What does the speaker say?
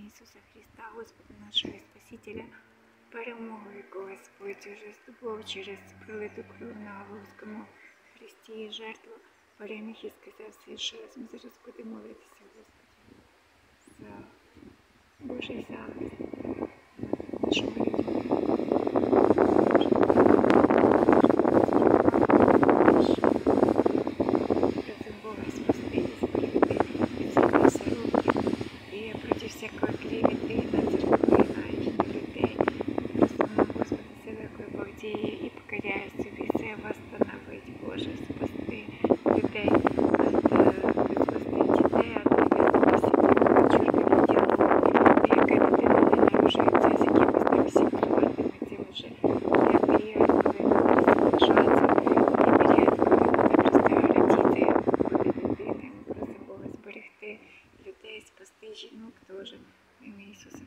Ісуса Христа, Господа нашого Спасителя, перемогу, яку Господь уже здобув через пролиту кров на Голгофському Христі і жертву, переміг і сказав свій час. Ми зараз будемо молитися, Господи, за Божий захист нашому людьми. Просим Бога спасти і зберегти від всіх лісорубів і проти всякої клевети на церкви, на їхніх людей. Просимо, Господи, сили Богдії і покоряє собі це восстановить, Боже, спасти людей, спасти дітей, яка людина не народжується з якимось там симптомами, цим вже є період, коли вона залишається, є період, коли вона просто діти буде дитини. Ми просимо Бога зберегти людей, спасти жінок теж в ім'я Ісуса